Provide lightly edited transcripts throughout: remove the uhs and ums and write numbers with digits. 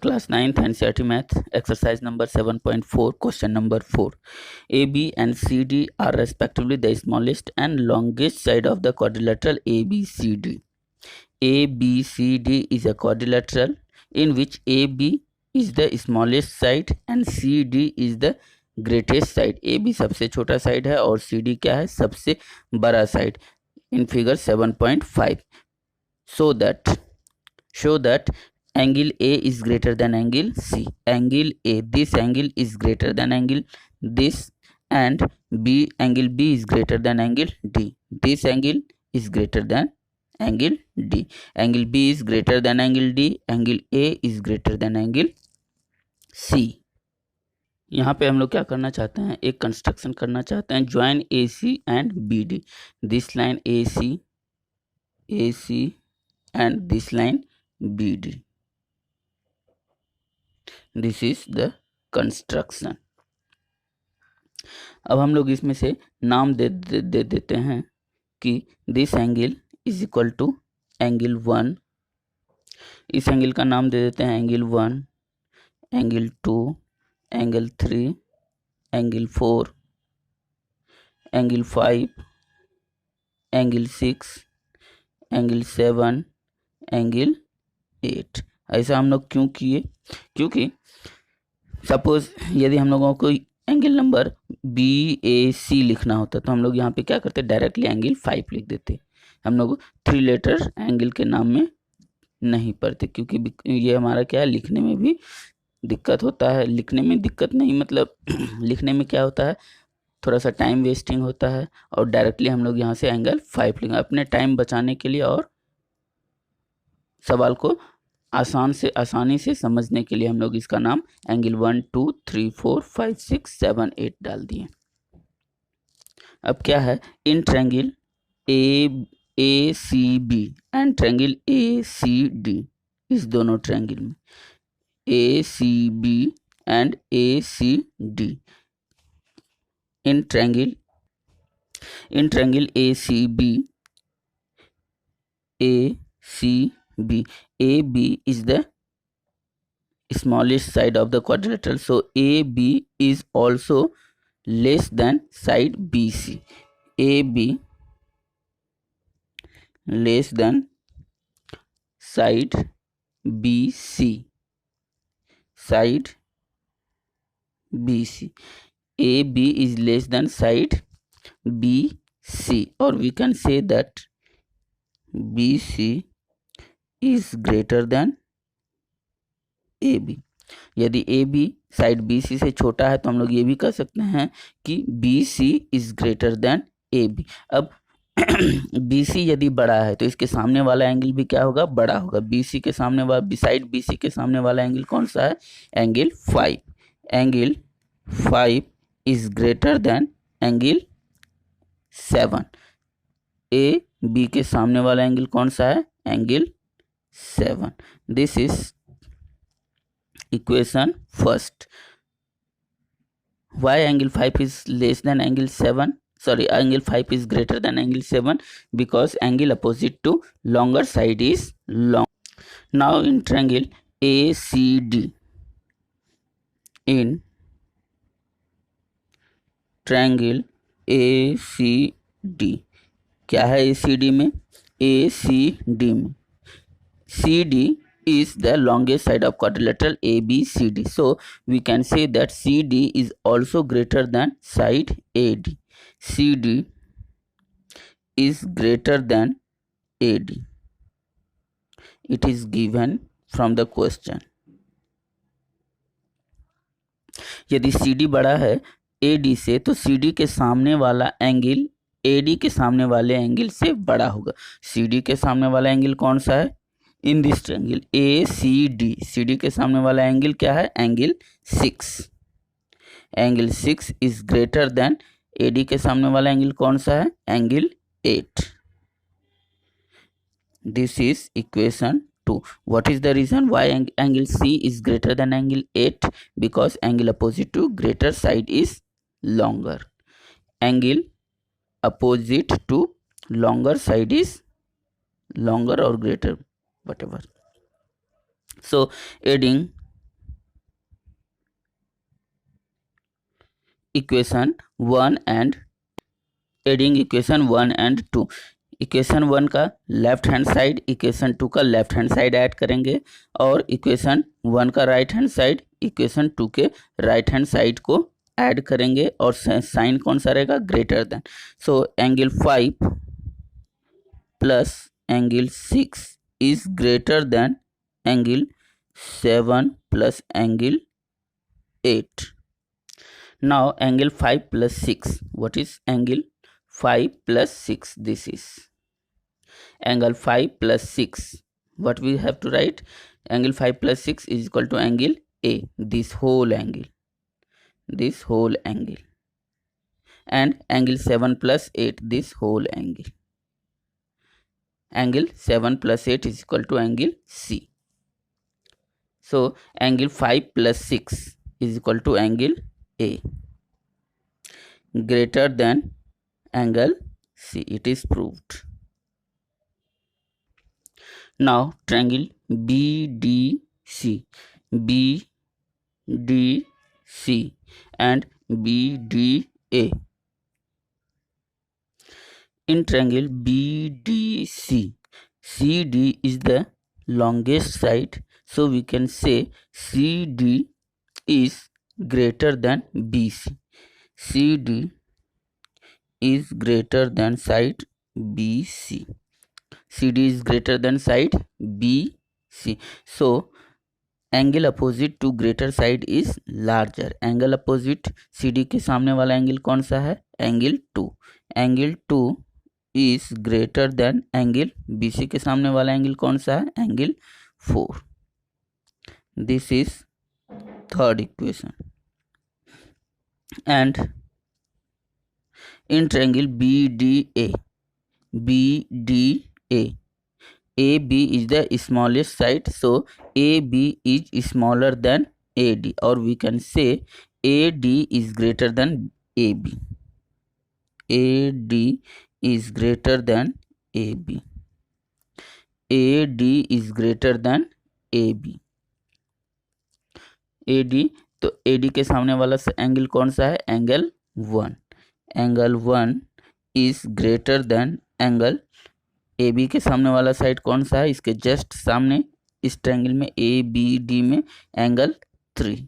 Class 9th NCERT Math, exercise number 7.4, question number 4. AB and CD are respectively the smallest and longest side of the quadrilateral ABCD. ABCD is a quadrilateral in which AB is the smallest side and CD is the greatest side. AB सबसे छोटा side है और CD क्या है, सबसे बड़ा side. In figure 7.5, show that angle A is greater than angle C. Angle A, this angle is greater than angle this, and angle B is greater than angle D. This angle is greater than angle D. Angle B is greater than angle D. Angle A is greater than angle C. यहाँ पे हम लोग क्या करना चाहते हैं, एक construction करना चाहते हैं. Join AC and BD. This line AC and this line BD. This is the construction. अब हम लोग इसमें से नाम दे देते हैं कि this angle is equal to angle 1. इस एंगल का नाम दे देते हैं angle 1, angle 2, angle 3, angle 4, angle 5, angle 6, angle 7, angle 8. ऐसा हम लोग क्यों किए? क्योंकि सपोज यदि हम लोगों को एंगल नंबर BAC लिखना होता तो हम लोग यहाँ पे क्या करते, डायरेक्टली एंगल 5 लिख देते. हम लोग 3 लेटर एंगल के नाम में नहीं पढ़ते क्योंकि ये हमारा क्या है, लिखने में भी दिक्कत होता है. लिखने में दिक्कत नहीं मतलब लिखने में क्या होता है, थोड़ा सा टाइम वेस्टिंग होता है. और डायरेक्टली हम लोग यहाँ से एंगल 5 लिखेंगे अपने टाइम बचाने के लिए और सवाल को आसानी से समझने के लिए. हम लोग इसका नाम एंगल 1, 2, 3, 4, 5, 6, 7, 8 डाल दिए. अब क्या है, in triangle ACB and triangle ACD, इस दोनों ट्रायंगल में ACB and ACD, in triangle ACB, AB is the smallest side of the quadrilateral, so AB is also less than side BC. AB less than side BC. Side BC. AB is less than side BC, or we can say that BC is greater than AB. यदि AB side BC से छोटा है तो हम लोग ये भी कह सकते हैं कि BC is greater than AB. अब BC यदि बड़ा है तो इसके सामने वाला एंगल भी क्या होगा, बड़ा होगा. BC के सामने वाला, साइड BC के सामने वाला एंगल कौन सा है, angle 5. Angle 5 is greater than angle 7. AB के सामने वाला एंगल कौन सा है, angle 7. This is equation first. Why angle 5 is less than angle 7? Sorry, angle 5 is greater than angle 7 because angle opposite to longer side is long. Now in triangle ACD, in triangle ACD, क्या है ACD में, ACD में CD is the longest side of quadrilateral ABCD, so we can say that CD is also greater than side AD. CD is greater than AD. It is given from the question. यदि CD बड़ा है AD से तो CD के सामने वाला angle AD के सामने वाले एंगल से बड़ा होगा. CD के सामने वाला एंगल कौन सा है, in this triangle ACD, CD के सामने वाला एंगल क्या है, angle 6. Angle 6 is greater then AD के सामने वाला एंगल कौन सा है, angle 8. This is equation 2. What is the reason why angle C is greater than angle 8? Because angle opposite to greater side is longer. Angle opposite to longer side is longer or greater, whatever. So adding equation 1 and adding equation 1 and 2। Equation 1 का left hand side equation 2 का left hand side add करेंगे और equation 1 का right hand side equation 2 के right hand side को add करेंगे और sign कौन सा रहेगा, greater than. So angle 5 plus angle 6 is greater than angle 7 plus angle 8. Now angle 5 plus 6, what is angle 5 plus 6? This is angle 5 plus 6. What we have to write? Angle 5 plus 6 is equal to angle A, this whole angle, and angle 7 plus 8, this whole angle. Angle 7 plus 8 is equal to angle C. So angle 5 plus 6 is equal to angle A, greater than angle C. It is proved. Now triangle BDC and BDA. In triangle BDC, CD is the longest side, so we can say CD is greater than BC. CD is greater than side BC. CD is greater than side BC. So angle opposite to greater side is larger. Angle opposite CD के सामने वाला angle कौन सा है, angle 2. Angle 2 is greater than angle BC के सामने वाला angle कौन सा है, angle 4. This is third equation. And in triangle BDA, AB is the smallest side, so AB is smaller than AD, or we can say AD is greater than AB. AD is greater than AB. AD is greater than AB. AD, तो AD के सामने वाला angle कौन सा है, angle 1. Angle 1 is greater than angle AB के सामने वाला साइड कौन सा है, इसके जस्ट सामने इस ट्रायंगल में ABD में angle 3.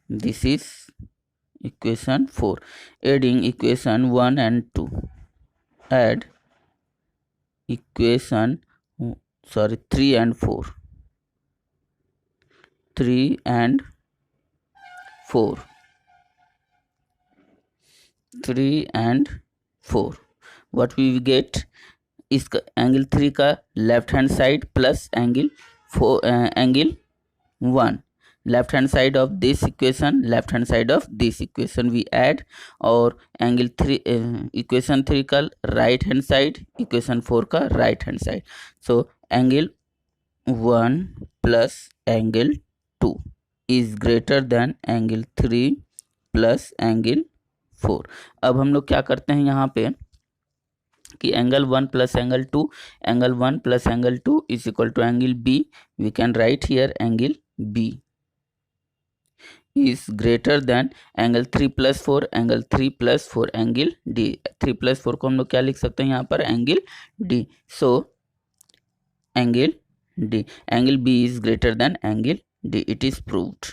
This is equation 4. Adding equation 1 and 2. Add equation 3 and 4. 3 and 4. 3 and 4. What we will get? इसका एंगल 3 का left hand side plus angle 1, left hand side of this equation, left hand side of this equation we add, और angle 3 equation 3 का right hand side, equation 4 का right hand side. So angle 1 plus angle 2 is greater than angle 3 plus angle 4. अब हम लोग क्या करते हैं यहाँ पे कि angle 1 plus angle 2, angle 1 plus angle 2 is equal to angle B. We can write here angle B is greater than angle 3 plus 4, angle 3 plus 4 angle D. 3 plus 4 को हम लोग क्या लिख सकते हैं यहाँ पर, angle D. So angle D, angle B is greater than angle D. It is proved.